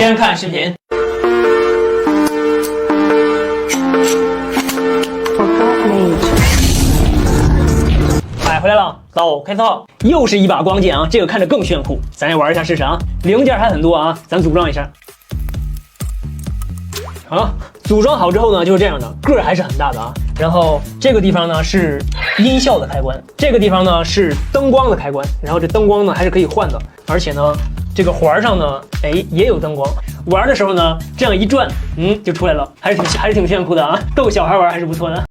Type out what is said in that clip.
先看视频。买回来了，走，开操！又是一把光剑啊，这个看着更炫酷，咱也玩一下试试啊。零件还很多啊，咱组装一下。好，组装好之后呢，就是这样的，个儿还是很大的啊。然后这个地方呢是音效的开关，这个地方呢是灯光的开关，然后这灯光呢还是可以换的，而且呢这个环上呢，也有灯光。玩的时候呢，这样一转，就出来了，还是挺炫酷的啊，逗小孩玩还是不错的。